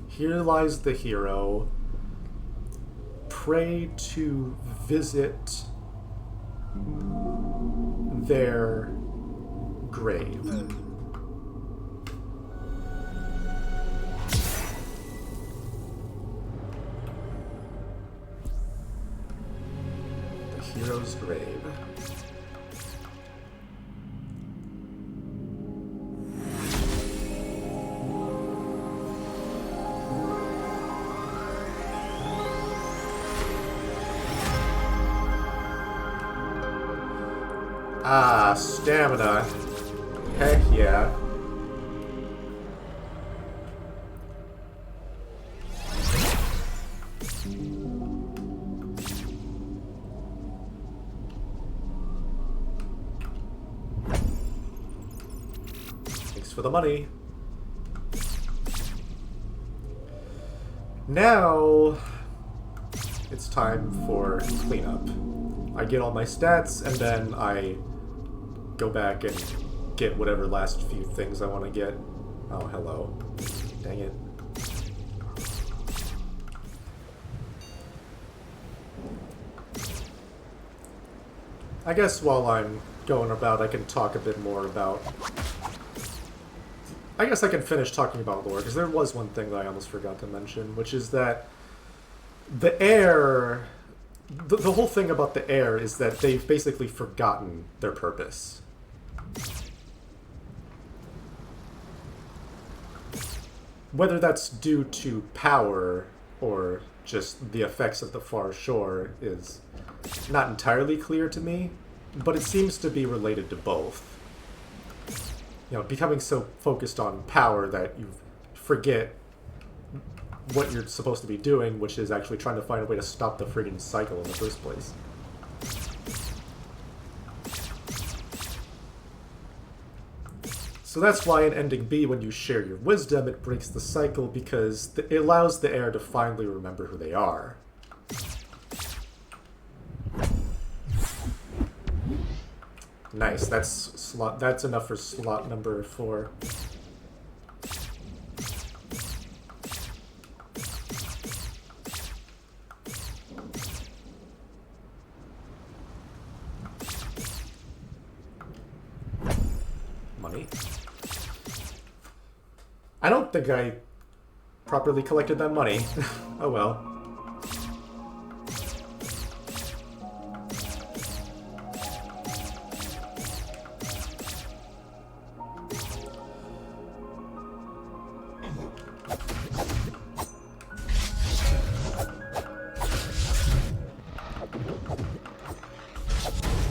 Here lies the hero. Pray to visit their grave. The hero's grave. Ah, stamina. Heck yeah. Thanks for the money. Now, it's time for cleanup. I get all my stats, and then I go back and get whatever last few things I want to get. Oh, hello. Dang it. I guess while I'm going about, I can talk a bit more about... I guess I can finish talking about lore, because there was one thing that I almost forgot to mention, which is that the heir... The whole thing about the heir is that they've basically forgotten their purpose. Whether that's due to power or just the effects of the far shore is not entirely clear to me, but it seems to be related to both. You know, becoming so focused on power that you forget what you're supposed to be doing, which is actually trying to find a way to stop the friggin' cycle in the first place. So that's why in Ending B, when you share your wisdom, it breaks the cycle, because it allows the heir to finally remember who they are. Nice, that's enough for slot number 4. Money. I don't think I properly collected that money. Oh well.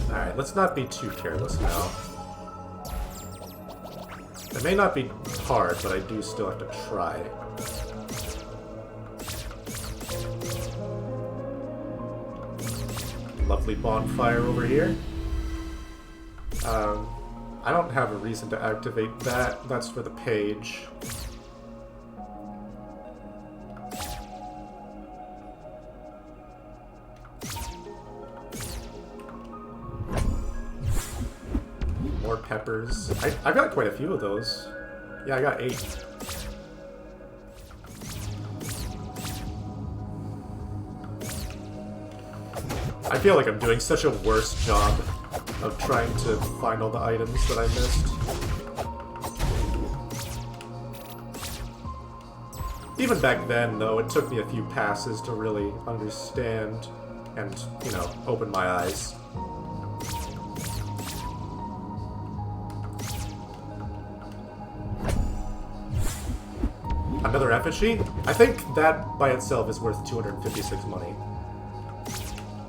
Alright, let's not be too careless now. It may not be hard, but I do still have to try. Lovely bonfire over here. I don't have a reason to activate that. That's for the page. More peppers. I got quite a few of those. Yeah, I got 8. I feel like I'm doing such a worse job of trying to find all the items that I missed. Even back then, though, it took me a few passes to really understand and, you know, open my eyes. Another effigy? I think that by itself is worth 256 money.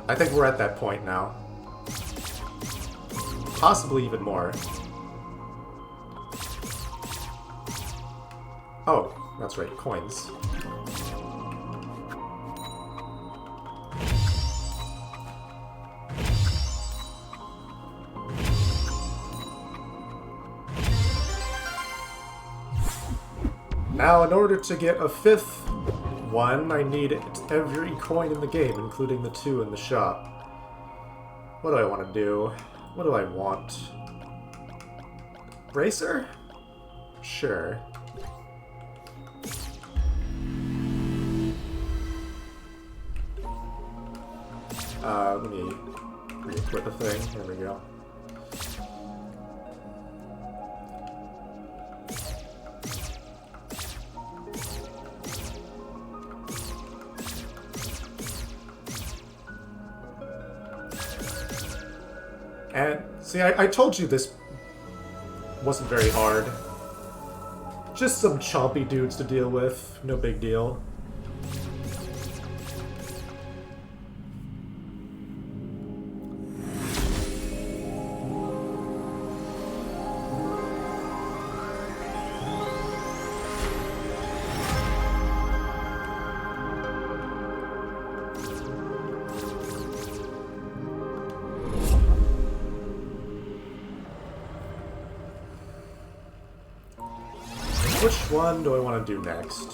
I think we're at that point now. Possibly even more. Oh, that's right, coins. Now, in order to get a 5th one, I need every coin in the game, including the 2 in the shop. What do I want to do? What do I want? Bracer? Sure. Let me re-equip a thing. There we go. And, see, I told you this wasn't very hard. Just some chompy dudes to deal with, no big deal. Which one do I want to do next?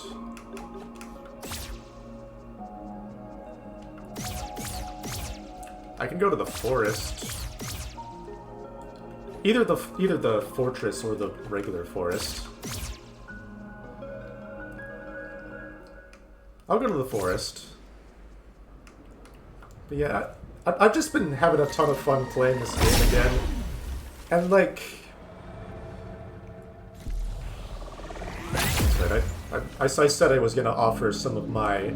I can go to the forest. Either the fortress or the regular forest. I'll go to the forest. But yeah, I've just been having a ton of fun playing this game again. And like... I said I was going to offer some of my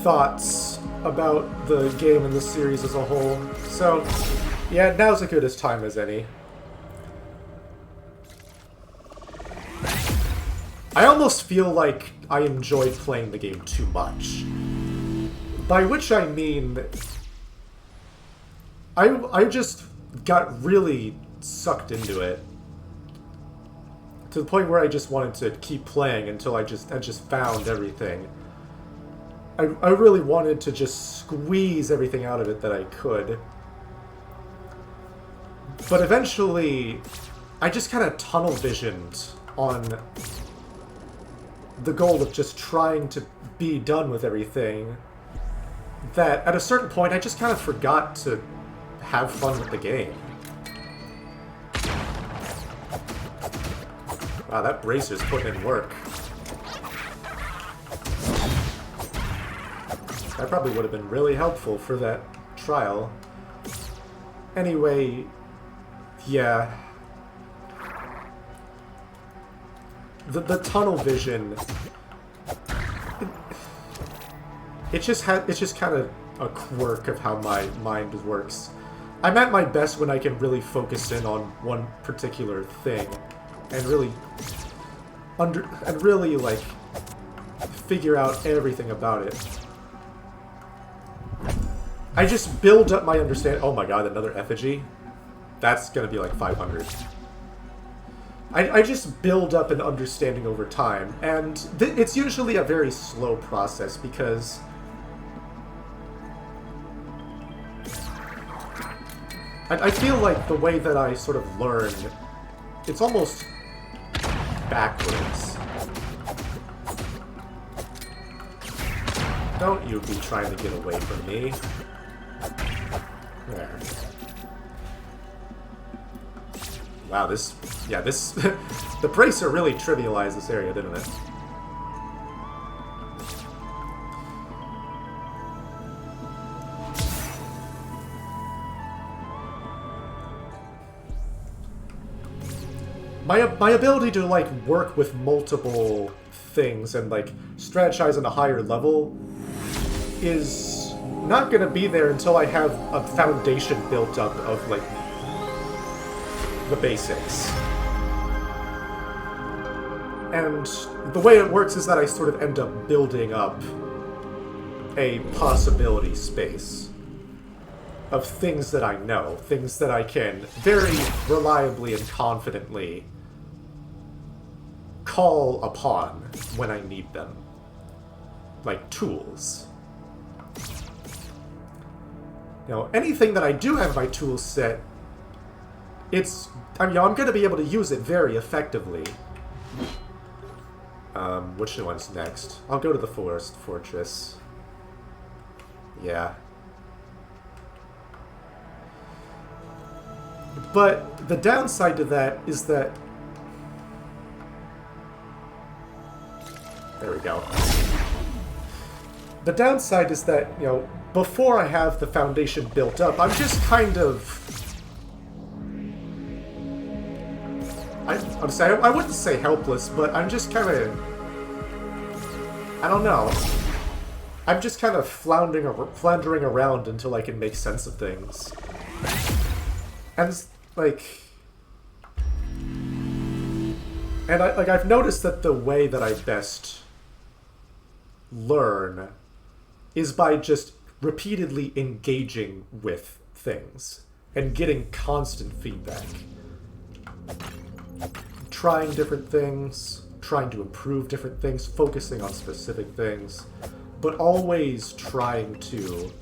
thoughts about the game and the series as a whole. So, yeah, now's as good a time as any. I almost feel like I enjoyed playing the game too much. By which I mean... I just got really sucked into it. To the point where I just wanted to keep playing until I just found everything. I really wanted to just squeeze everything out of it that I could. But eventually, I just kind of tunnel visioned on the goal of just trying to be done with everything. That at a certain point, I just kind of forgot to have fun with the game. Wow, that bracer's putting in work. That probably would have been really helpful for that trial. Anyway, yeah. The tunnel vision... It's just kind of a quirk of how my mind works. I'm at my best when I can really focus in on one particular thing. And really like figure out everything about it. I just build up my understanding. Oh my god, another effigy? That's gonna be like 500. I just build up an understanding over time, and it's usually a very slow process because I feel like the way that I sort of learn, it's almost backwards. Don't you be trying to get away from me. There. Wow, this... Yeah, this... the bracer really trivialized this area, didn't it? My ability to, like, work with multiple things and, like, strategize on a higher level is not gonna be there until I have a foundation built up of, like, the basics. And the way it works is that I sort of end up building up a possibility space of things that I know, things that I can very reliably and confidently call upon when I need them. Like tools. Now, anything that I do have in my tool set, I'm going to be able to use it very effectively. Which one's next? I'll go to the fortress. Yeah. But the downside to that is that... There we go. The downside is that, you know, before I have the foundation built up, I'm just kind of... Honestly, I wouldn't say helpless, but I'm just kind of... I don't know. I'm just kind of floundering around until I can make sense of things. And, like... And I've noticed that the way that I best learn is by just repeatedly engaging with things and getting constant feedback. Trying different things, trying to improve different things, focusing on specific things, but always trying to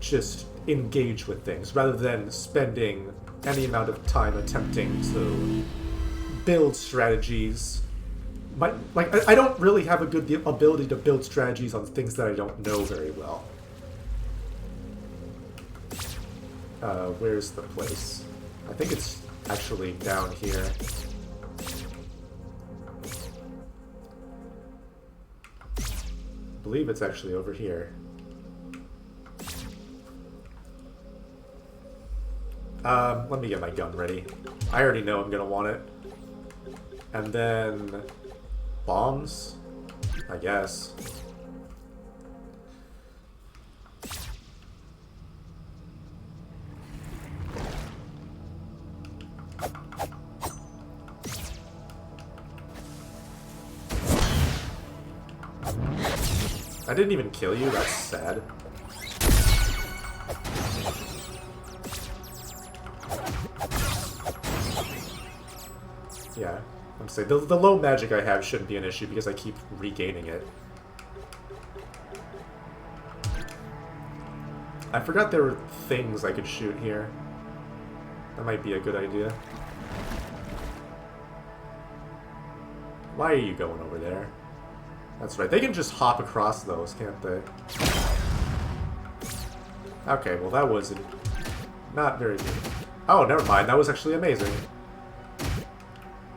just engage with things rather than spending any amount of time attempting to build strategies. I don't really have a good ability to build strategies on things that I don't know very well. Where's the place? I think it's actually down here. I believe it's actually over here. Let me get my gun ready. I already know I'm gonna want it. And then... bombs? I guess. I didn't even kill you? That's sad. Yeah, I'm saying the low magic I have shouldn't be an issue because I keep regaining it. I forgot there were things I could shoot here. That might be a good idea. Why are you going over there? That's right, they can just hop across those, can't they? Okay, well that was not very good. Oh, never mind, that was actually amazing.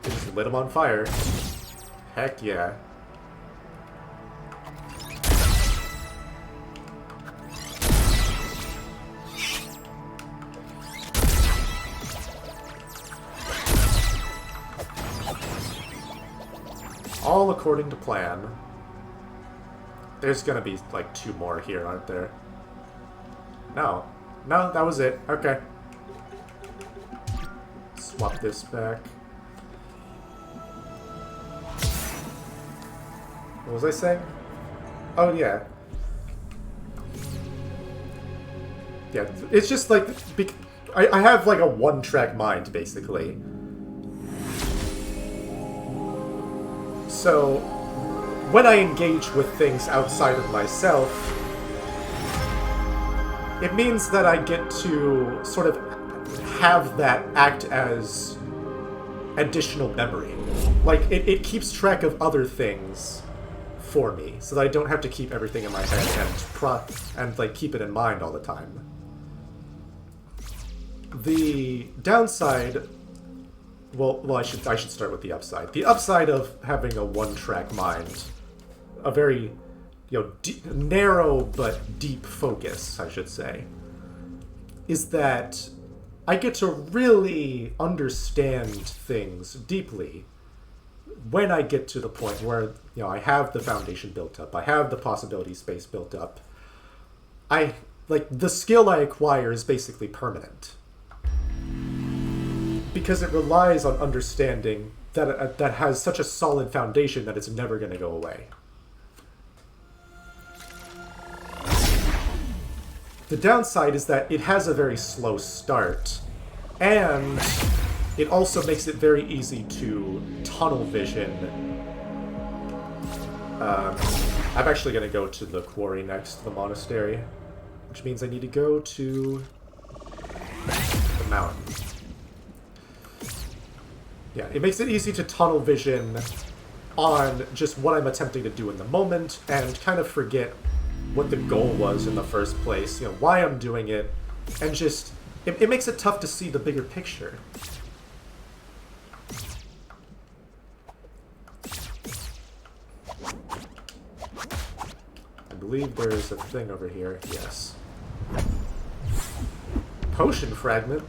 They just lit them on fire. Heck yeah. All according to plan. There's gonna be like 2 more here, aren't there? No. No, that was it. Okay. Swap this back. What was I saying? Oh, yeah. Yeah, it's just like... I have like a one-track mind, basically. So, when I engage with things outside of myself, it means that I get to sort of have that act as additional memory. Like, it keeps track of other things for me, so that I don't have to keep everything in my head and like keep it in mind all the time. The downside, well, I should start with the upside. The upside of having a one-track mind, a very, narrow but deep focus, I should say, is that I get to really understand things deeply when I get to the point where, I have the foundation built up, I have the possibility space built up. The skill I acquire is basically permanent. Because it relies on understanding that has such a solid foundation that it's never going to go away. The downside is that it has a very slow start, and it also makes it very easy to tunnel vision. I'm actually going to go to the quarry next to the monastery, which means I need to go to the mountain. Yeah, it makes it easy to tunnel vision on just what I'm attempting to do in the moment and kind of forget what the goal was in the first place, why I'm doing it, and just, it makes it tough to see the bigger picture. I believe there's a thing over here. Yes. Potion fragment.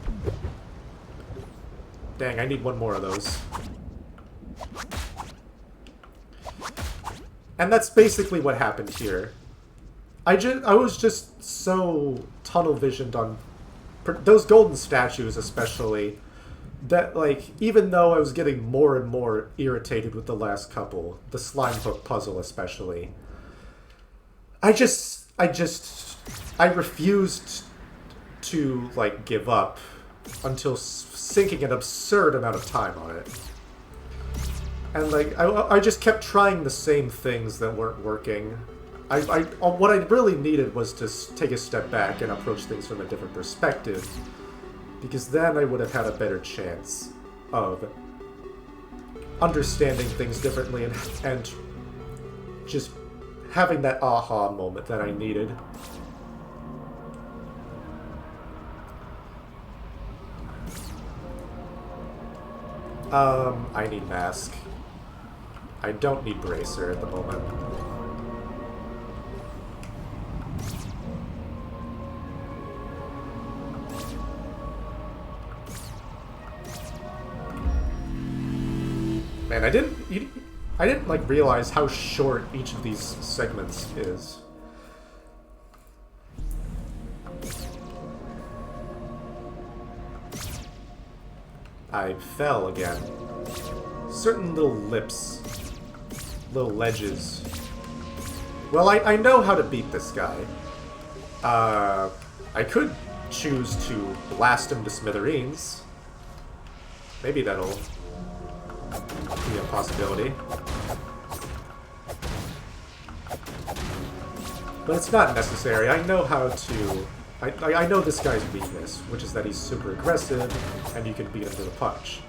Dang, I need one more of those. And that's basically what happened here. I was just so tunnel visioned on those golden statues especially, that, like, even though I was getting more and more irritated with the last couple, the slime hook puzzle especially, I refused to, like, give up until sinking an absurd amount of time on it. And, like, I just kept trying the same things that weren't working. What I really needed was to take a step back and approach things from a different perspective, because then I would have had a better chance of understanding things differently and just having that aha moment that I needed. I need mask. I don't need bracer at the moment. Man, I didn't like realize how short each of these segments is. I fell again. Certain little lips. Little ledges. Well, I know how to beat this guy. I could choose to blast him to smithereens. Maybe that'll be a possibility. But it's not necessary. I know how to... I know this guy's weakness, which is that he's super aggressive, and you can beat him to the punch.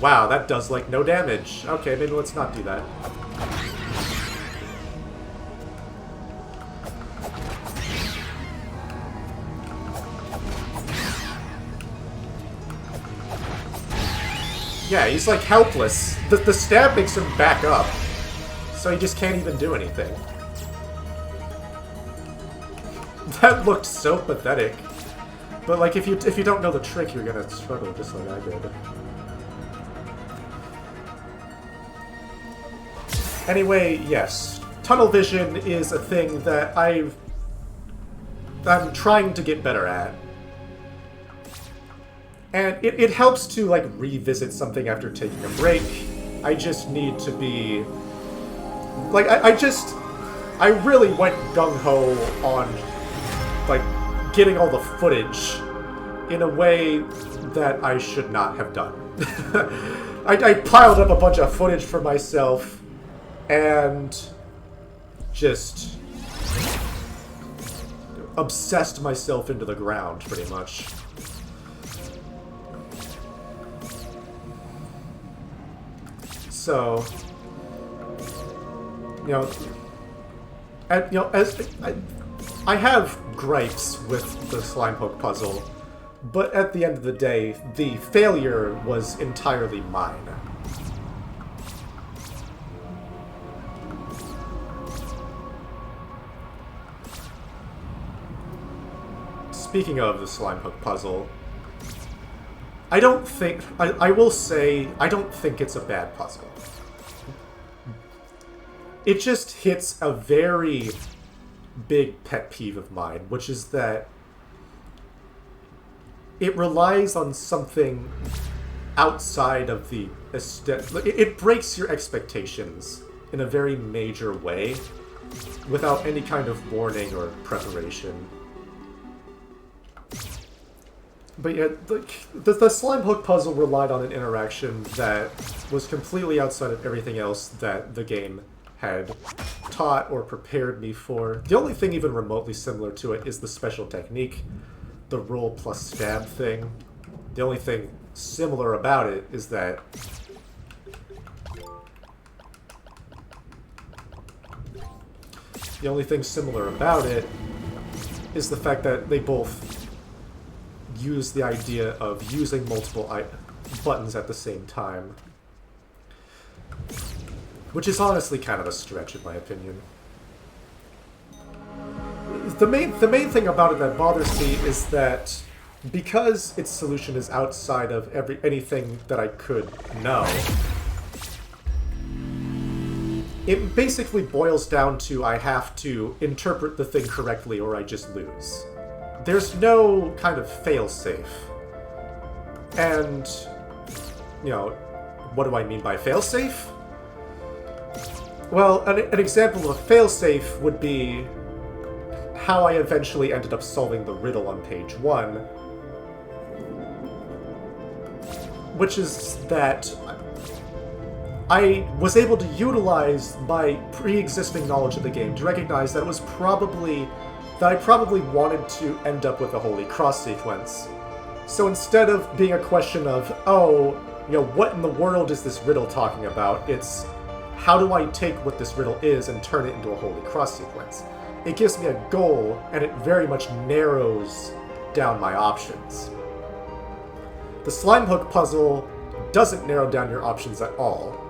Wow, that does, like, no damage. Okay, maybe let's not do that. Yeah, he's, like, helpless. The stab makes him back up, so he just can't even do anything. That looked so pathetic. But, like, if you don't know the trick, you're gonna struggle just like I did. Anyway, yes. Tunnel vision is a thing that I'm trying to get better at. And it helps to, like, revisit something after taking a break. I just need to be... Like, I really went gung-ho on, like, getting all the footage in a way that I should not have done. I piled up a bunch of footage for myself and just obsessed myself into the ground, pretty much. So, I have gripes with the slime hook puzzle, but at the end of the day, the failure was entirely mine. Speaking of the slime hook puzzle, I will say, I don't think it's a bad puzzle. It just hits a very big pet peeve of mine, which is that it relies on something outside of the aesthetic. It breaks your expectations in a very major way without any kind of warning or preparation. But yeah, the slime hook puzzle relied on an interaction that was completely outside of everything else that the game had taught or prepared me for. The only thing even remotely similar to it is the special technique, the roll plus stab thing. The only thing similar about it is that the fact that use the idea of using multiple buttons at the same time. Which is honestly kind of a stretch, in my opinion. The main thing about it that bothers me is that because its solution is outside of anything that I could know, it basically boils down to I have to interpret the thing correctly or I just lose. There's no kind of fail-safe. And, you know, what do I mean by fail-safe? Well, an example of a fail-safe would be how I eventually ended up solving the riddle on page 1. Which is that I was able to utilize my pre-existing knowledge of the game to recognize that I probably wanted to end up with a Holy Cross sequence. So instead of being a question of, oh, you know, what in the world is this riddle talking about, it's how do I take what this riddle is and turn it into a Holy Cross sequence? It gives me a goal, and it very much narrows down my options. The slime hook puzzle doesn't narrow down your options at all.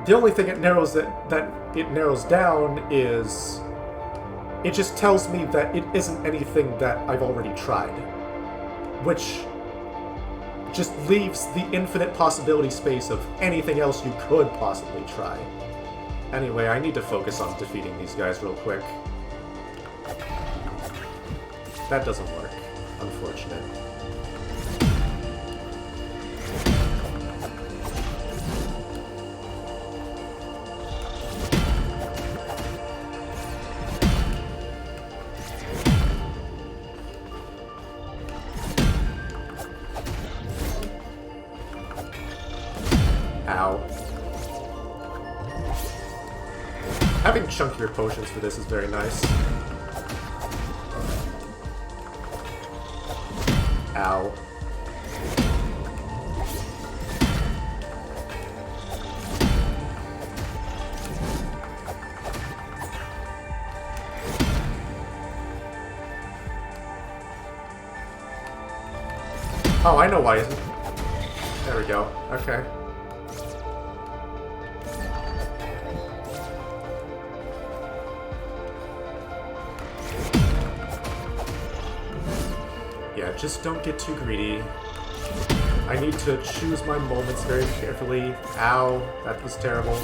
The only thing it narrows down is it just tells me that it isn't anything that I've already tried, which just leaves the infinite possibility space of anything else you could possibly try. Anyway, I need to focus on defeating these guys real quick. That doesn't work. Unfortunate. Ow. Having chunkier potions for this is very nice. Ow. Oh, I know why. There we go. Okay. Yeah, just don't get too greedy. I need to choose my moments very carefully. Ow, that was terrible.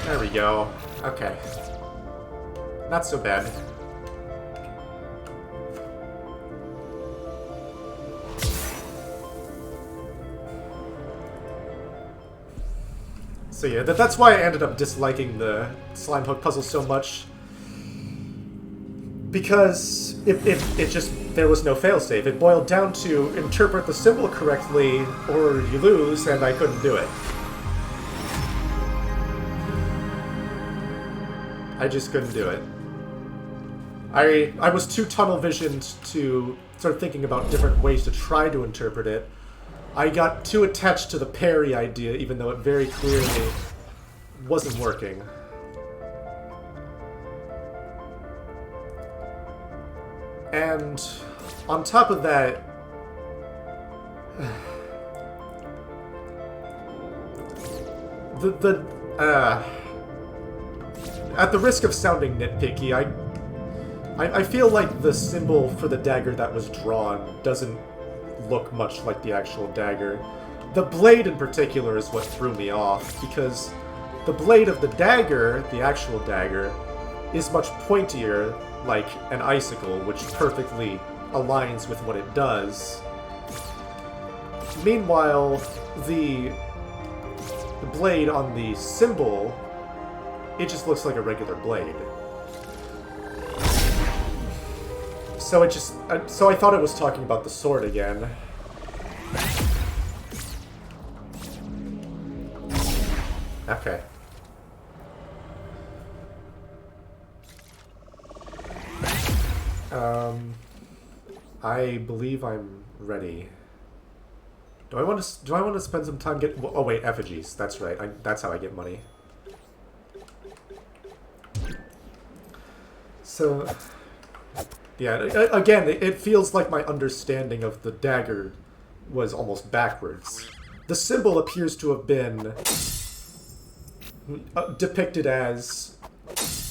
There we go. Okay. Not so bad. So yeah, that's why I ended up disliking the slime hook puzzle so much. Because it just, there was no failsafe. It boiled down to interpret the symbol correctly or you lose, and I couldn't do it. I just couldn't do it. I was too tunnel-visioned to start thinking about different ways to try to interpret it. I got too attached to the parry idea, even though it very clearly wasn't working. And on top of that, at the risk of sounding nitpicky, I feel like the symbol for the dagger that was drawn doesn't look much like the actual dagger. The blade in particular is what threw me off, because the blade of the dagger, the actual dagger, is much pointier, like an icicle, which perfectly aligns with what it does. Meanwhile, the blade on the symbol, it just looks like a regular blade. So I thought it was talking about the sword again. Okay. I believe I'm ready. Do I want to spend some time get? Oh wait, effigies. That's right. That's how I get money. So, yeah. Again, it feels like my understanding of the dagger was almost backwards. The symbol appears to have been depicted as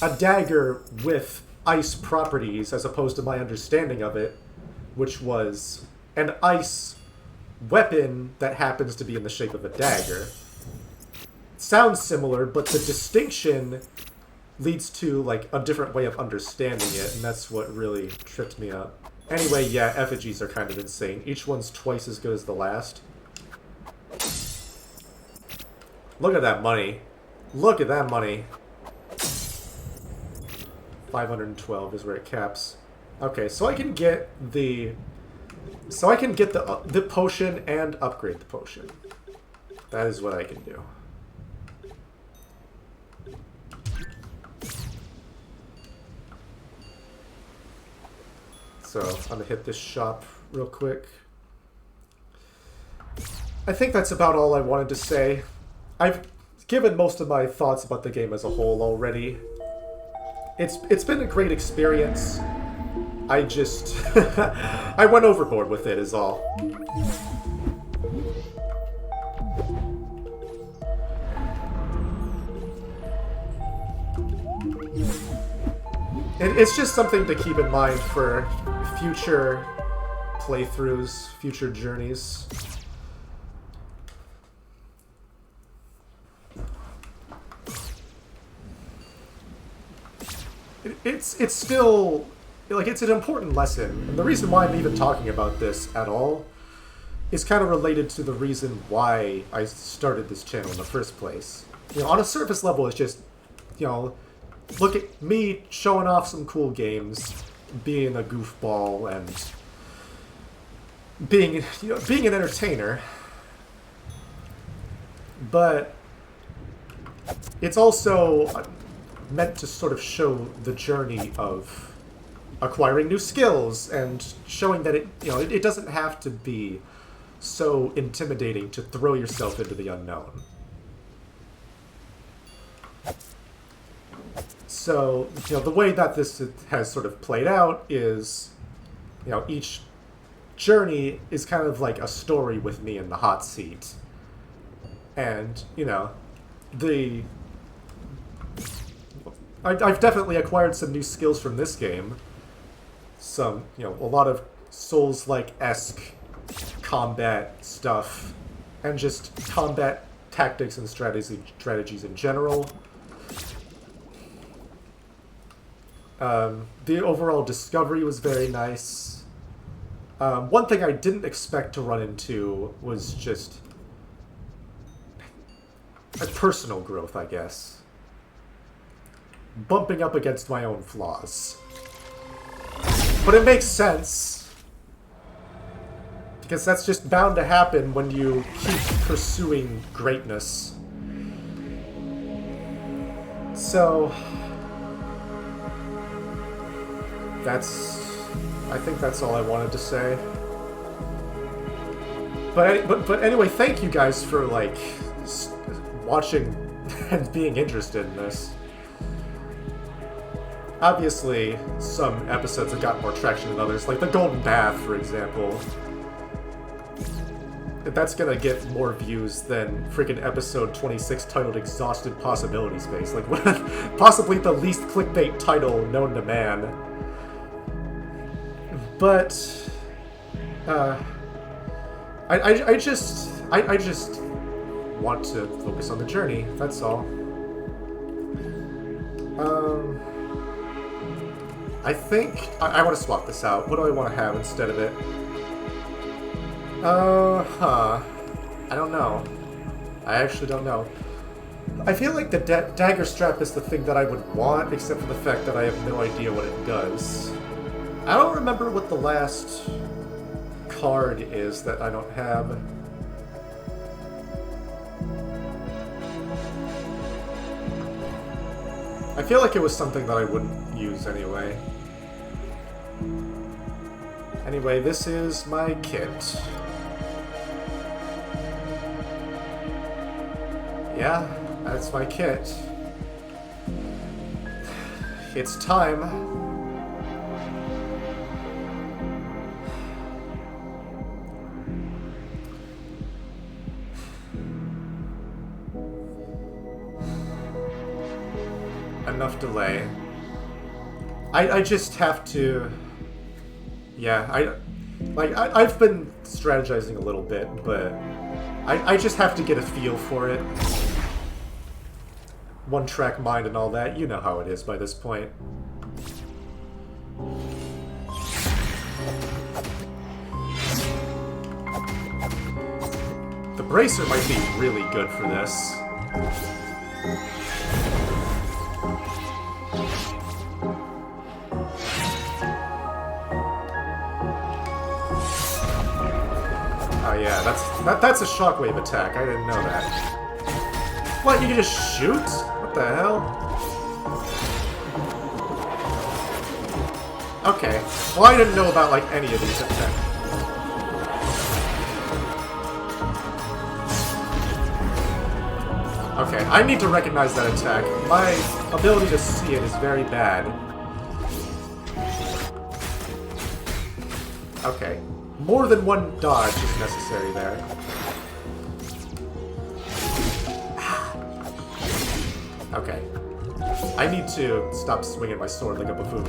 a dagger with ice properties, as opposed to my understanding of it, which was an ice weapon that happens to be in the shape of a dagger. Sounds similar, but the distinction leads to, like, a different way of understanding it, and that's what really tripped me up. Anyway, yeah, effigies are kind of insane. Each one's twice as good as the last. Look at that money. Look at that money. 512 is where it caps. Okay, so I can get the... So I can get the potion and upgrade the potion. That is what I can do. So I'm gonna hit this shop real quick. I think that's about all I wanted to say. I've given most of my thoughts about the game as a whole already. It's been a great experience. I just... I went overboard with it, is all. It's just something to keep in mind for future playthroughs, future journeys. It's still... Like, it's an important lesson, and the reason why I'm even talking about this at all is kind of related to the reason why I started this channel in the first place. You know, on a surface level, it's just, you know, look at me showing off some cool games, being a goofball, and being, you know, being an entertainer. But it's also meant to sort of show the journey of acquiring new skills and showing that it doesn't have to be so intimidating to throw yourself into the unknown. So, you know, the way that this has sort of played out is, you know, each journey is kind of like a story with me in the hot seat. And, you know, I've definitely acquired some new skills from this game. Some, you know, a lot of Souls-like-esque combat stuff, and just combat tactics and strategies in general. The overall discovery was very nice. One thing I didn't expect to run into was just a personal growth, I guess. Bumping up against my own flaws. But it makes sense, because that's just bound to happen when you keep pursuing greatness. So, I think that's all I wanted to say. But anyway, thank you guys for, like, watching and being interested in this. Obviously, some episodes have got more traction than others, like the Golden Bath, for example. That's gonna get more views than freaking episode 26 titled Exhausted Possibility Space. Like, possibly the least clickbait title known to man. But, I just want to focus on the journey, that's all. I think I want to swap this out. What do I want to have instead of it? I don't know. I actually don't know. I feel like the Dagger Strap is the thing that I would want, except for the fact that I have no idea what it does. I don't remember what the last card is that I don't have. I feel like it was something that I wouldn't use anyway. Anyway, this is my kit. Yeah, that's my kit. It's time. Enough delay. I just have to... Yeah, I've been strategizing a little bit, but I just have to get a feel for it. One-track mind and all that, you know how it is by this point. The bracer might be really good for this. Oh yeah, that's a shockwave attack. I didn't know that. What, you can just shoot? What the hell? Okay. Well, I didn't know about, like, any of these attacks. Okay, I need to recognize that attack. My ability to see it is very bad. Okay. More than one dodge is necessary there. Okay. I need to stop swinging my sword like a buffoon.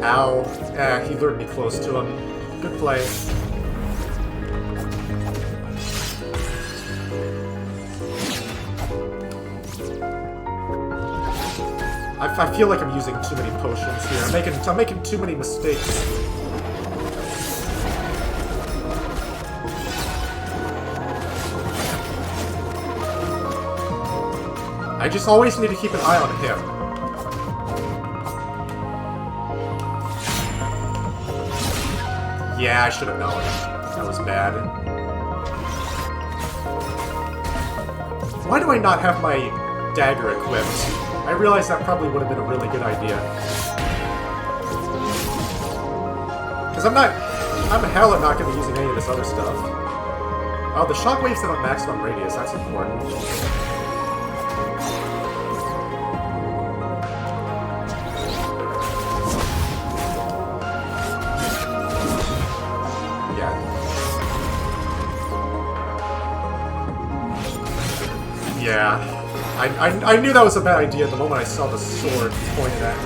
Ow. He lured me close to him. Good play. I feel like I'm using too many potions here. I'm making too many mistakes. I just always need to keep an eye on him. Yeah, I should have known. That was bad. Why do I not have my dagger equipped? I realize that probably would have been a really good idea. Because I'm hella not going to be using any of this other stuff. Oh, the shockwaves have a maximum radius, that's important. Yeah. I knew that was a bad idea the moment I saw the sword pointed at me.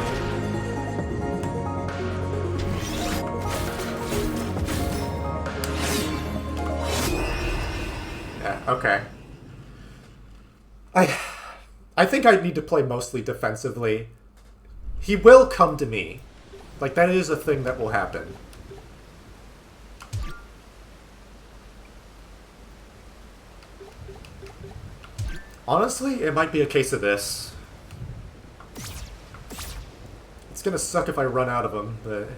Yeah, okay. I think I need to play mostly defensively. He will come to me. Like, that is a thing that will happen. Honestly, it might be a case of this. It's gonna suck if I run out of them, but...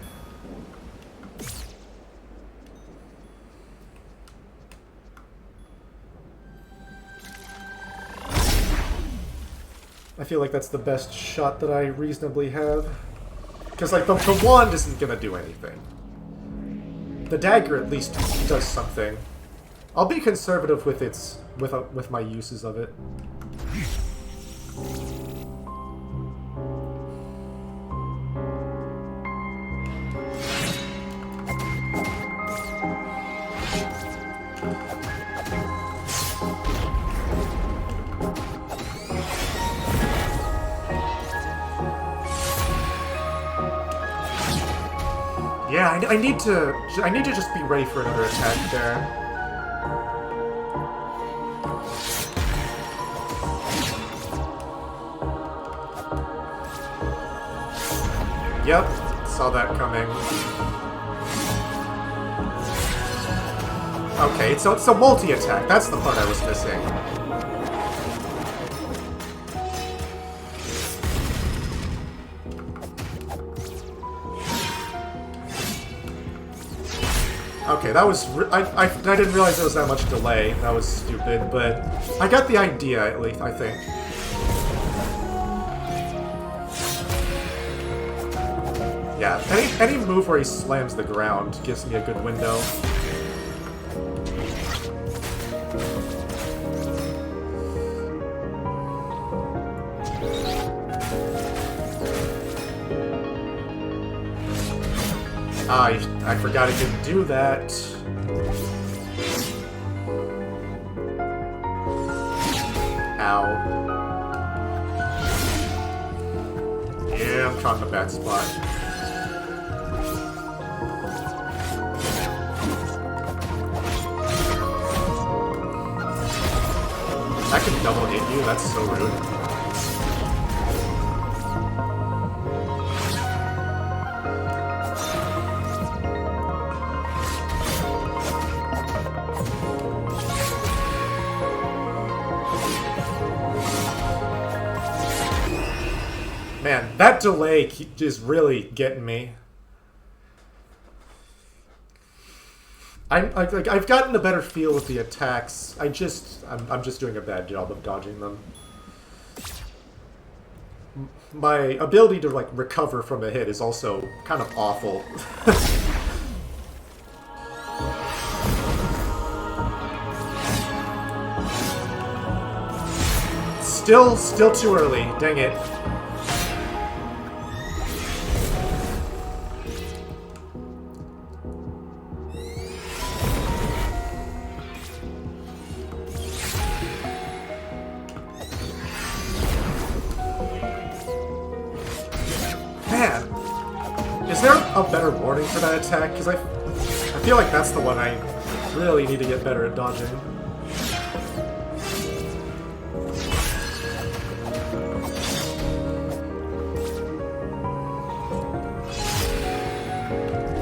I feel like that's the best shot that I reasonably have. Because, like, the wand isn't gonna do anything. The dagger at least does something. I'll be conservative with its... with my uses of it. Yeah, I need to just be ready for another attack there. Yep, saw that coming. Okay, so it's a multi-attack. That's the part I was missing. Okay, that was... I didn't realize there was that much delay. That was stupid, but I got the idea, at least, I think. Yeah, any move where he slams the ground gives me a good window. I forgot I didn't do that. Ow. Yeah, I'm trying the bad spot. I can double hit you, that's so rude. Man, that delay is really getting me. I've gotten a better feel with the attacks. I'm just doing a bad job of dodging them. My ability to like recover from a hit is also kind of awful. Still too early. Dang it. A better warning for that attack? Because I feel like that's the one I really need to get better at dodging.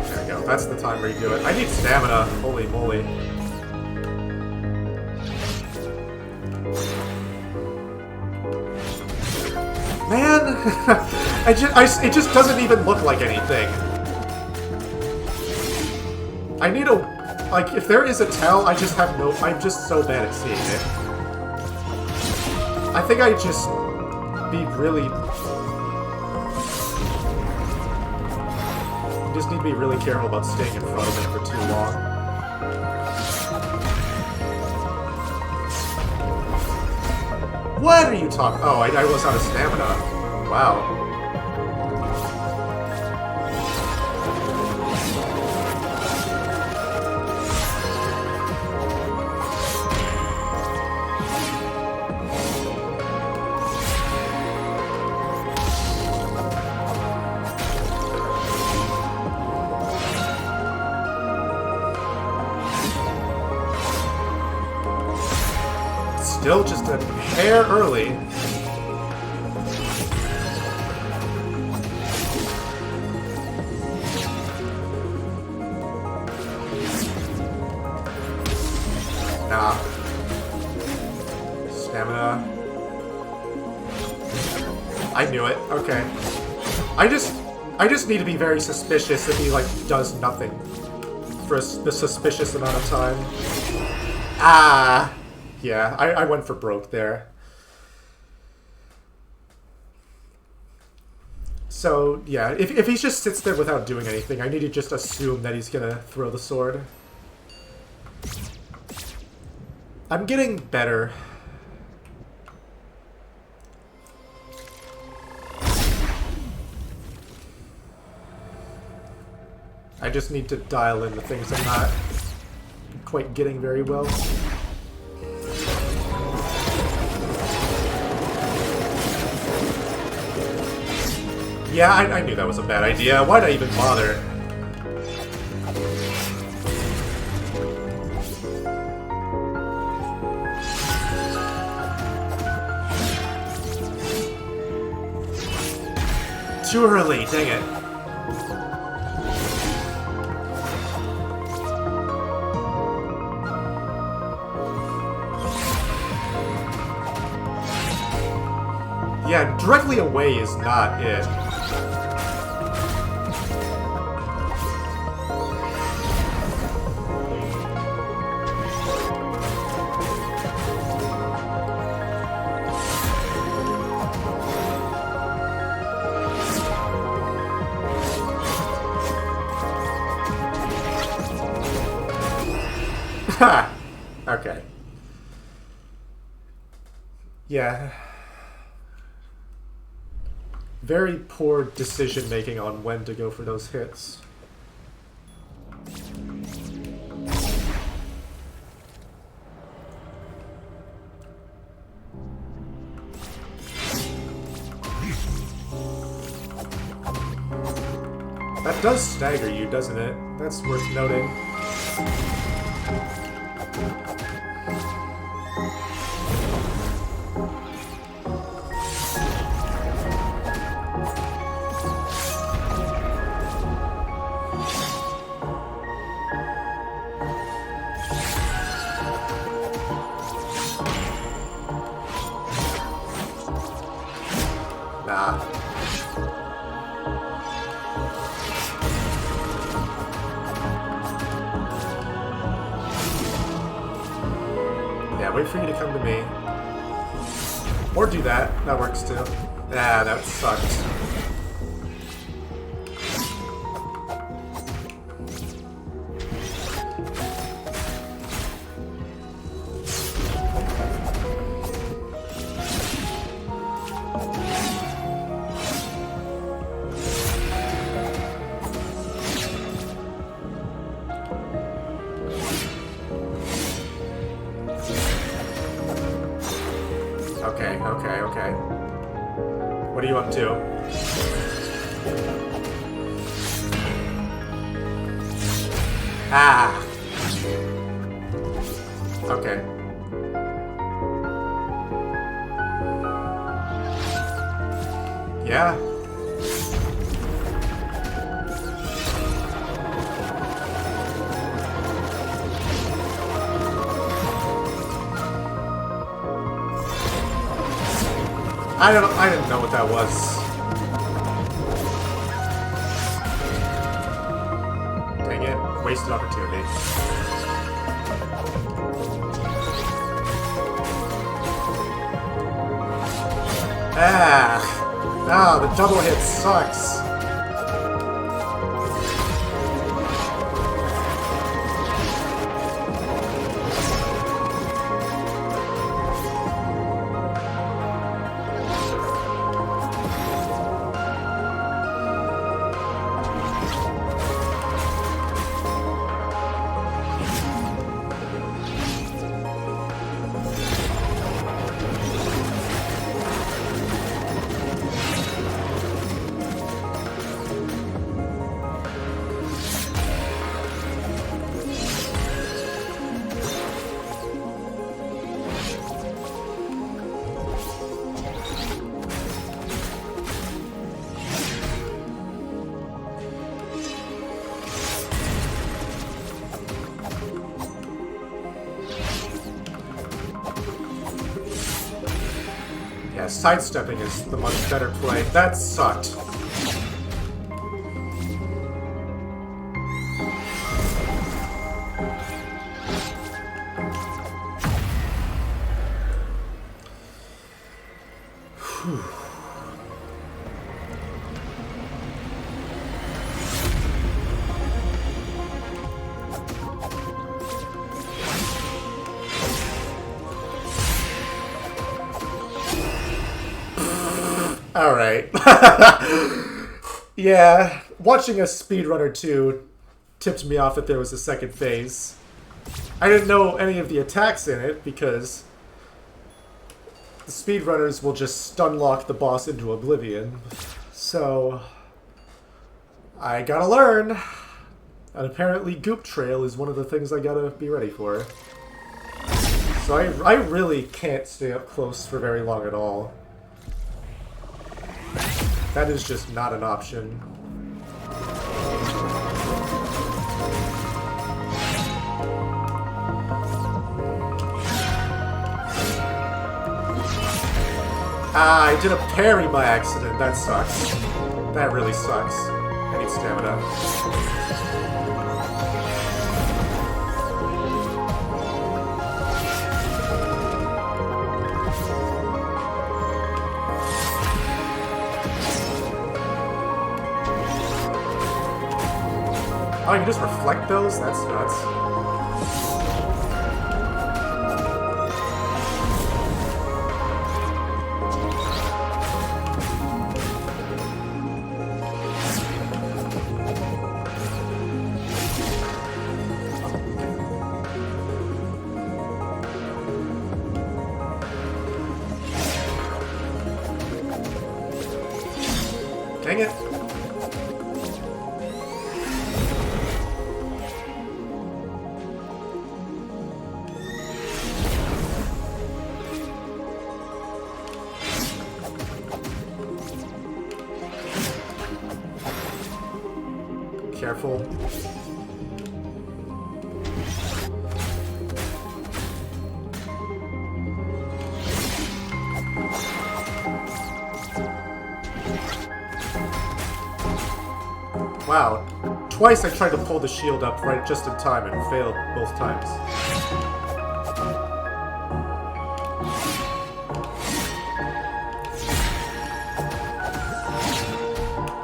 There we go. That's the time where you do it. I need stamina. Holy moly. Man! it just doesn't even look like anything. I need a... Like, if there is a tell, I just have no... I'm just so bad at seeing it. I think I just... be really... just need to be really careful about staying in front of it for too long. What are you talking... Oh, I was out of stamina. Wow. Still just a hair early. Nah. Stamina. I knew it. Okay. I just need to be very suspicious if he, like, does nothing for a suspicious amount of time. Ah! Yeah, I went for broke there. So, yeah, if he just sits there without doing anything, I need to just assume that he's gonna throw the sword. I'm getting better. I just need to dial in the things I'm not quite getting very well. Yeah, I knew that was a bad idea. Why'd I even bother? Too early, dang it. Yeah, directly away is not it. Ha! Okay. Yeah. Very poor decision making on when to go for those hits. That does stagger you, doesn't it? That's worth noting. Nah. Yeah, wait for you to come to me. Or do that. That works too. Ah, that sucks. Okay. What are you up to? Ah! Okay. Yeah. I didn't know what that was. Dang it. Wasted opportunity. Ah! Ah, the double hit sucks. Yeah, sidestepping is the much better play. That sucked. Alright. Yeah, watching a speedrunner 2 tipped me off that there was a second phase. I didn't know any of the attacks in it because the speedrunners will just stun lock the boss into oblivion. So I gotta learn. And apparently Goop Trail is one of the things I gotta be ready for. So I really can't stay up close for very long at all. That is just not an option. Ah, I did a parry by accident. That sucks. That really sucks. I need stamina. Oh, you can just reflect those? That's nuts. Wow. Twice I tried to pull the shield up right just in time and failed both times.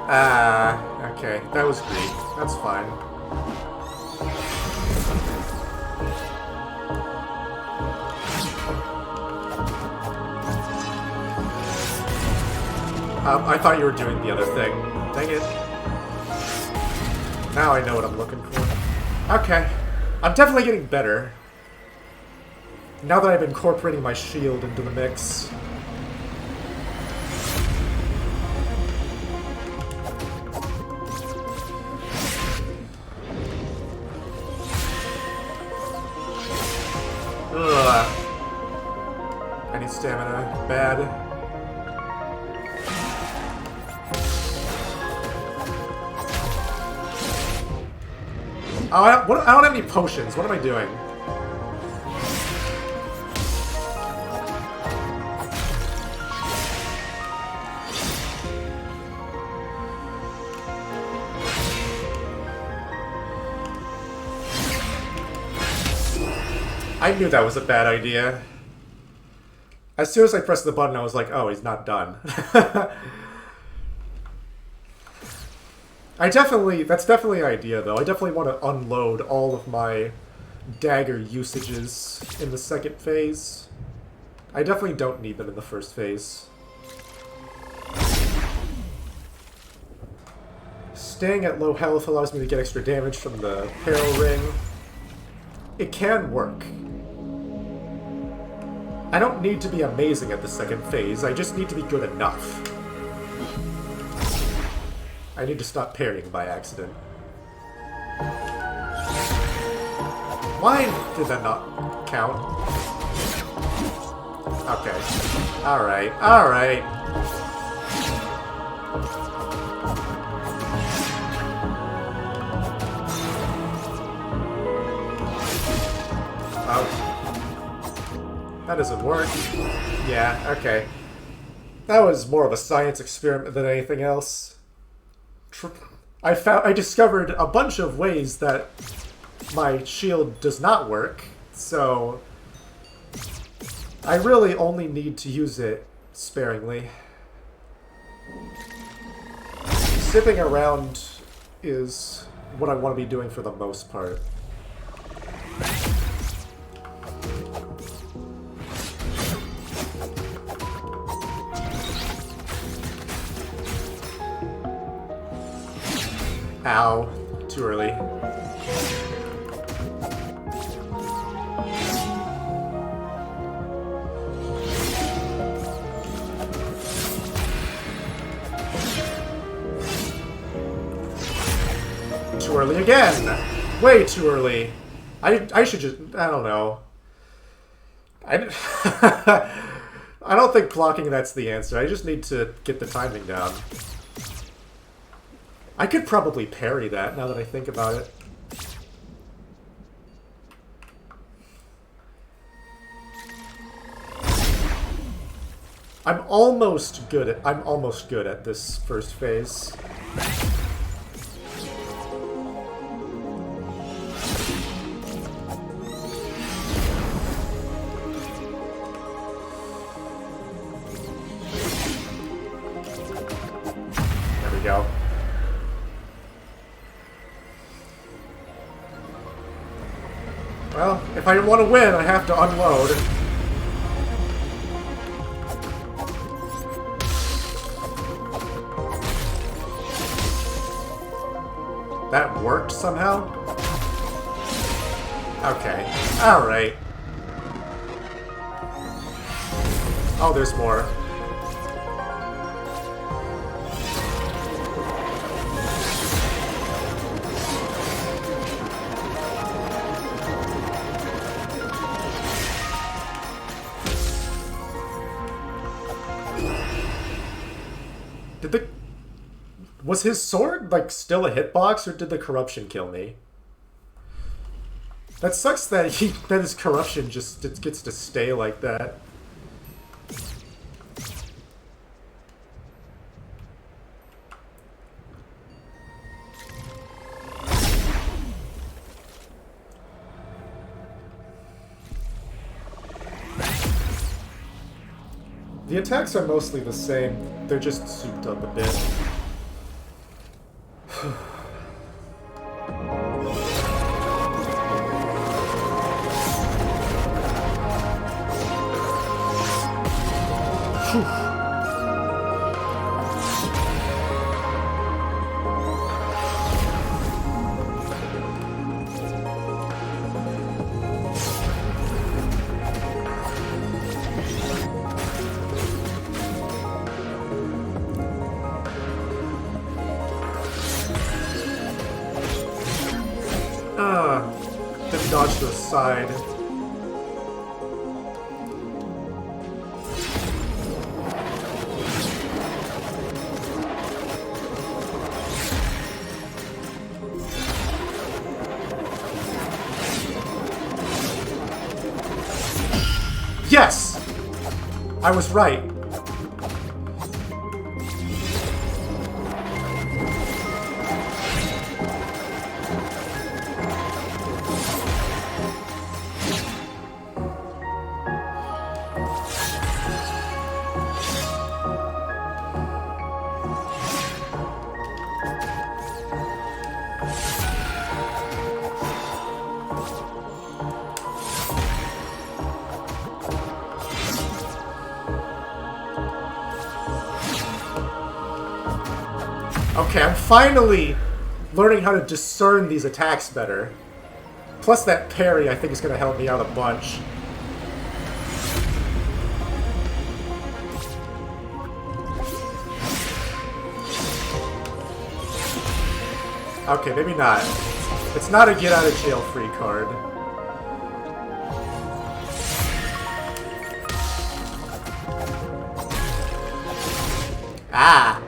Ah, okay. That was great. That's fine. I thought you were doing the other thing. Dang it. Now I know what I'm looking for. Okay. I'm definitely getting better. Now that I'm incorporating my shield into the mix. Ugh. I need stamina. Bad. Oh, I don't have any potions. What am I doing? I knew that was a bad idea. As soon as I pressed the button, I was like, oh, he's not done. That's definitely an idea, though. I definitely want to unload all of my dagger usages in the second phase. I definitely don't need them in the first phase. Staying at low health allows me to get extra damage from the peril ring. It can work. I don't need to be amazing at the second phase, I just need to be good enough. I need to stop parrying by accident. Why did that not count? Okay. Alright, alright. Oh. That doesn't work. Yeah, okay. That was more of a science experiment than anything else. I discovered a bunch of ways that my shield does not work, so I really only need to use it sparingly. Zipping around is what I want to be doing for the most part. Ow. Too early. Too early again! Way too early. I should just... I don't know. I don't think blocking that's the answer. I just need to get the timing down. I could probably parry that, now that I think about it. I'm almost good at this first phase. There we go. Well, if I want to win, I have to unload. That worked somehow? Okay. Alright. Oh, there's more. Was his sword, like, still a hitbox, or did the corruption kill me? That sucks that his corruption just gets to stay like that. The attacks are mostly the same. They're just souped up a bit. Didn't dodge to the side. Yes! I was right. Okay, I'm finally learning how to discern these attacks better. Plus that parry, I think, is going to help me out a bunch. Okay, maybe not. It's not a get-out-of-jail-free card. Ah!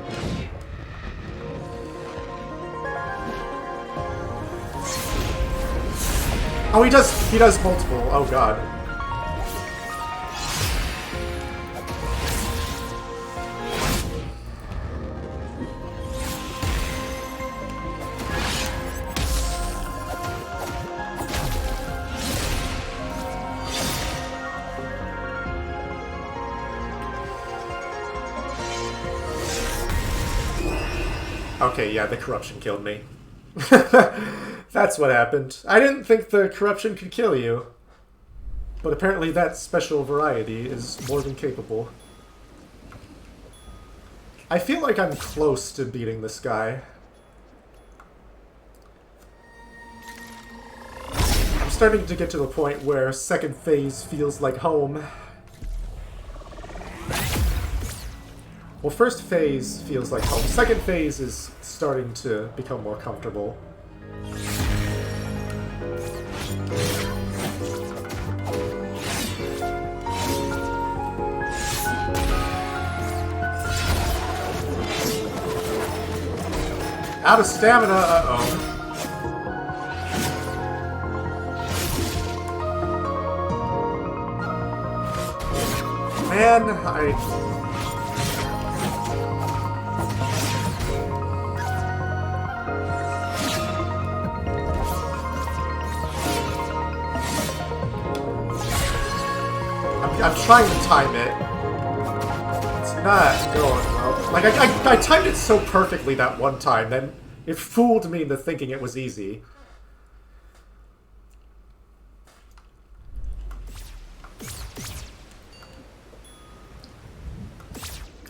Oh, he does multiple. Oh god. Okay, yeah, the corruption killed me. That's what happened. I didn't think the corruption could kill you. But apparently that special variety is more than capable. I feel like I'm close to beating this guy. I'm starting to get to the point where second phase feels like home. Well, first phase feels like home. Second phase is starting to become more comfortable. Out of stamina, uh-oh. Man, I'm trying to time it. It's not going well. Like, I timed it so perfectly that one time, then it fooled me into thinking it was easy.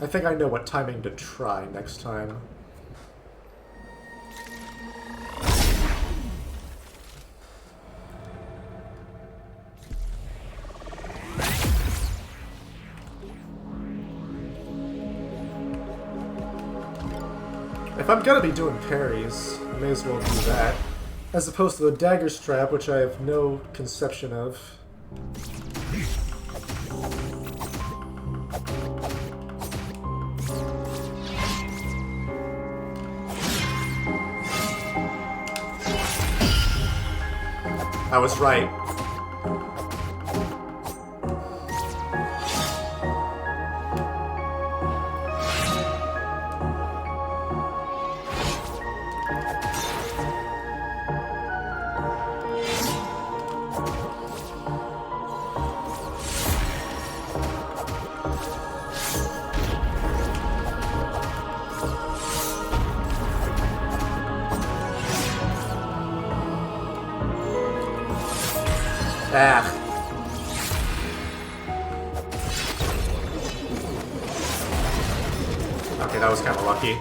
I think I know what timing to try next time. If I'm gonna be doing parries, I may as well do that. As opposed to the Dagger Strap, which I have no conception of. I was right. Ah. Okay, that was kind of lucky.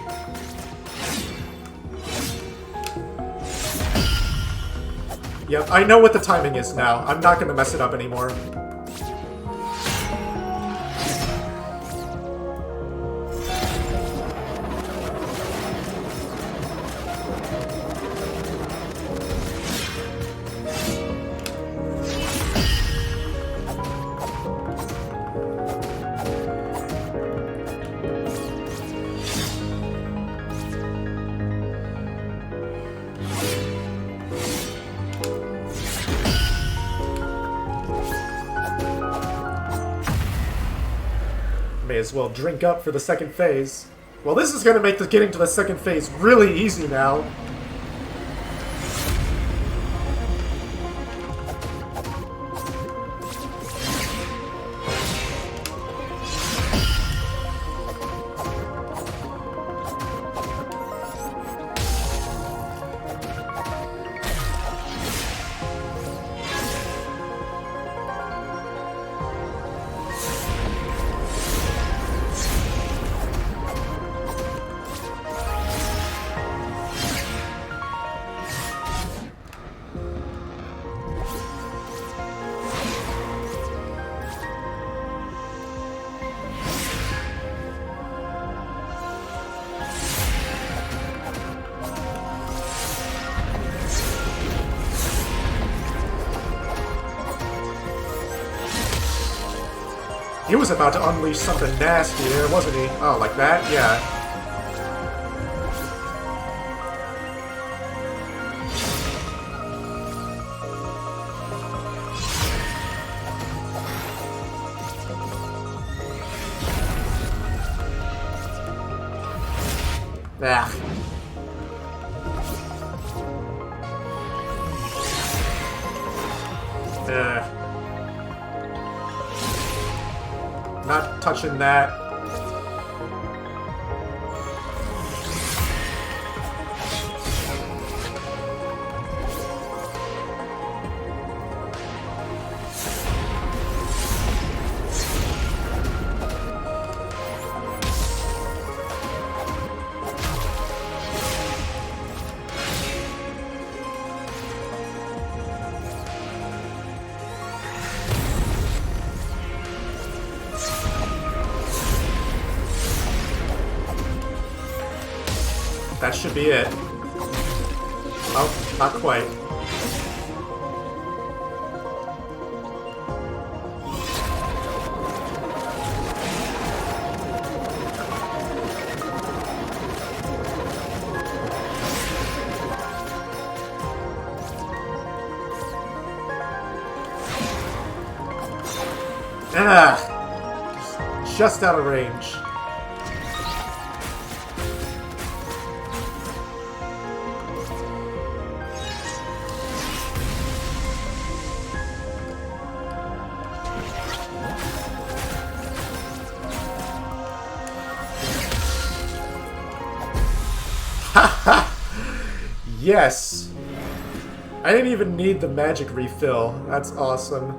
Yep, I know what the timing is now. I'm not gonna mess it up anymore. May as well drink up for the second phase. Well, this is going to make the getting to the second phase really easy now. He was about to unleash something nasty there, wasn't he? Oh, like that? Yeah. Ah. Not touching that. That should be it. Oh, not quite. Ah! Just out of range. Yes! I didn't even need the magic refill. That's awesome.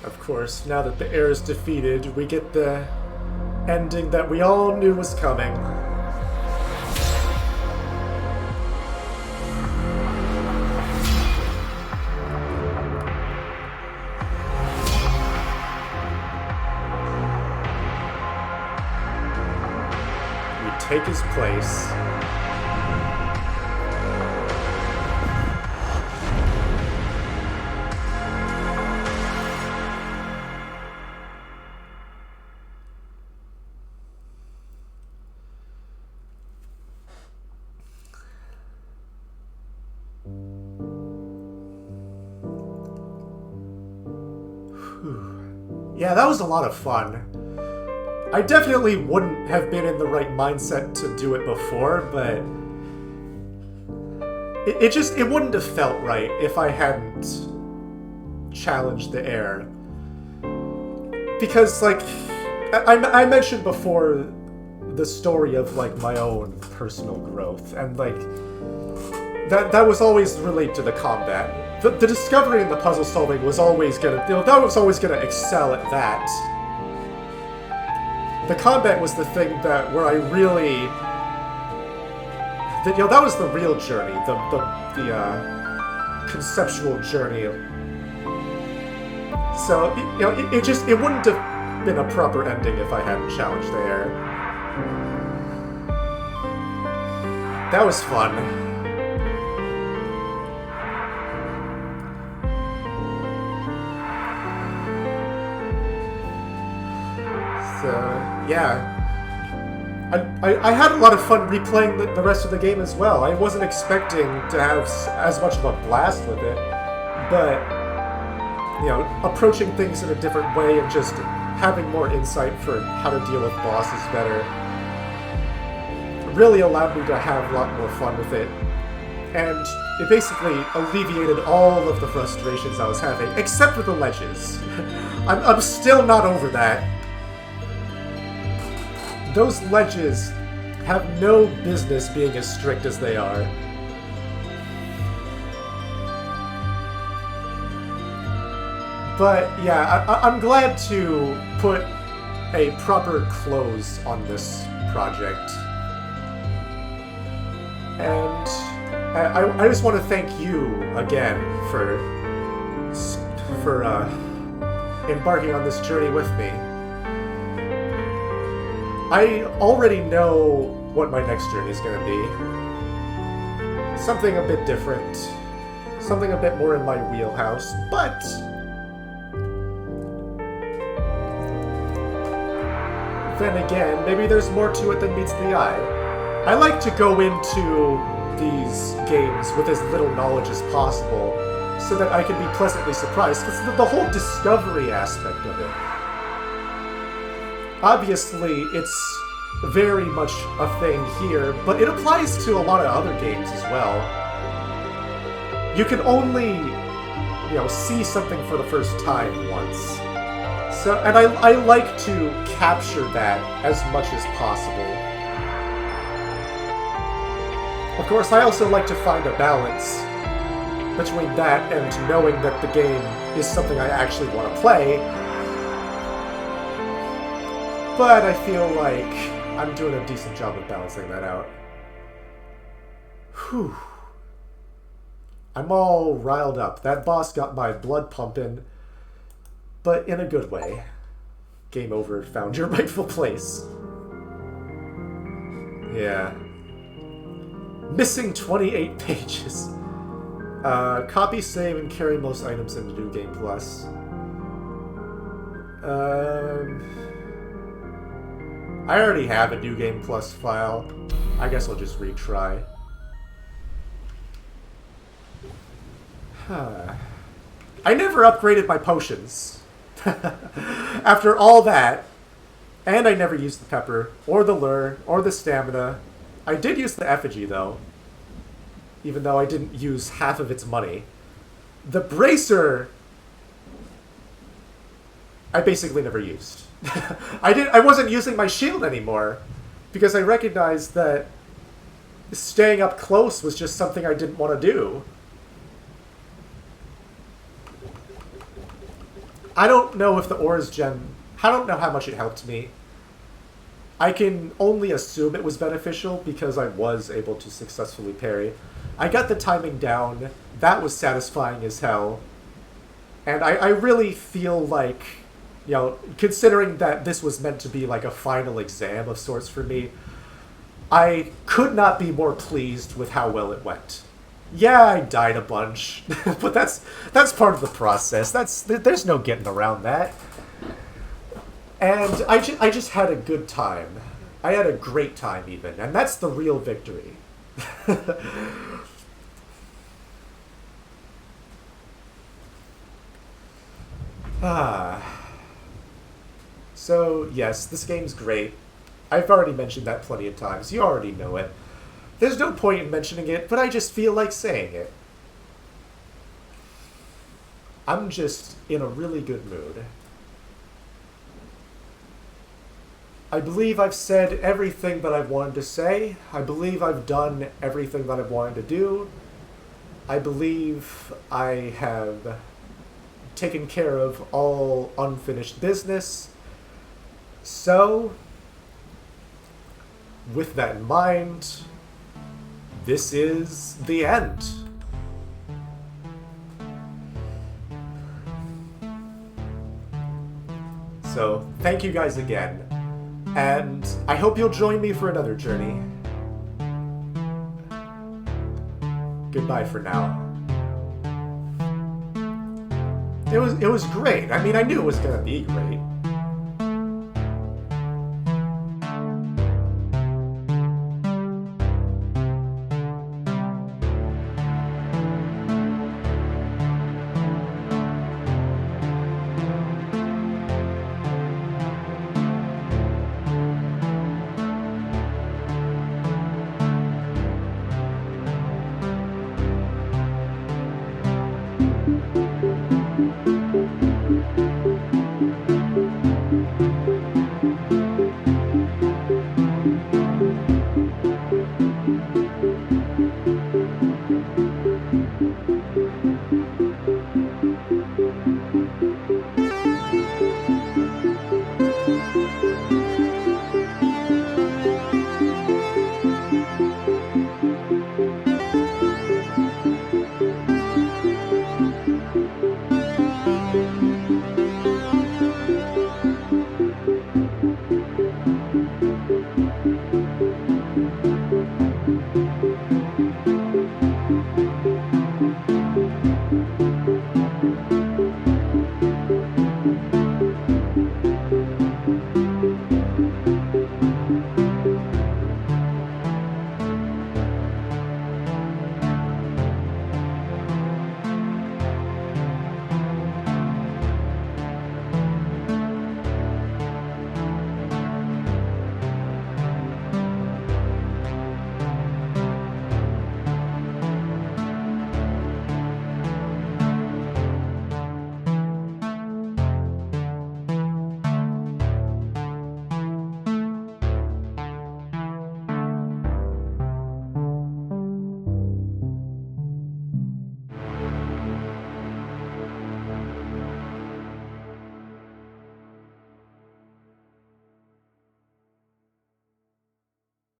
Of course, now that the heir is defeated, we get the ending that we all knew was coming. We take his place. Yeah, that was a lot of fun. I definitely wouldn't have been in the right mindset to do it before, but it wouldn't have felt right if I hadn't challenged the air. Because, like, I mentioned before the story of, like, my own personal growth, and, like, that was always related to the combat. The discovery and the puzzle solving was always gonna, that was always gonna excel at that. The combat was the thing where I really, that was the real journey, the conceptual journey. So, it wouldn't have been a proper ending if I hadn't challenged the air. That was fun. So, yeah. I had a lot of fun replaying the rest of the game as well. I wasn't expecting to have as much of a blast with it, but, approaching things in a different way and just having more insight for how to deal with bosses better really allowed me to have a lot more fun with it. And it basically alleviated all of the frustrations I was having, except for the ledges. I'm still not over that. Those ledges have no business being as strict as they are. But yeah, I'm glad to put a proper close on this project. And I just want to thank you again for embarking on this journey with me. I already know what my next journey is going to be. Something a bit different. Something a bit more in my wheelhouse, but then again, maybe there's more to it than meets the eye. I like to go into these games with as little knowledge as possible, so that I can be pleasantly surprised, because the whole discovery aspect of it. Obviously, it's very much a thing here, but it applies to a lot of other games as well. You can only, see something for the first time once. So, and I like to capture that as much as possible. Of course, I also like to find a balance between that and knowing that the game is something I actually want to play. But I feel like I'm doing a decent job of balancing that out. Whew. I'm all riled up. That boss got my blood pumping, but in a good way. Game over, found your rightful place. Yeah. Missing 28 pages. Copy, save, and carry most items into New Game Plus. I already have a New Game Plus file. I guess I'll just retry. I never upgraded my potions. After all that, and I never used the pepper, or the lure, or the stamina. I did use the effigy, though. Even though I didn't use half of its money. The bracer, I basically never used. I wasn't using my shield anymore, because I recognized that staying up close was just something I didn't want to do. I don't know if the Aura's gem, I don't know how much it helped me. I can only assume it was beneficial because I was able to successfully parry. I got the timing down. That was satisfying as hell. And I really feel like, considering that this was meant to be like a final exam of sorts for me, I could not be more pleased with how well it went. Yeah, I died a bunch, but that's part of the process. There's no getting around that. And I just had a good time. I had a great time even, and that's the real victory. Ah. So, yes, this game's great. I've already mentioned that plenty of times. You already know it. There's no point in mentioning it, but I just feel like saying it. I'm just in a really good mood. I believe I've said everything that I've wanted to say. I believe I've done everything that I've wanted to do. I believe I have taken care of all unfinished business. So, with that in mind, this is the end. So, thank you guys again, and I hope you'll join me for another journey. Goodbye for now. It was great. I mean, I knew it was gonna be great.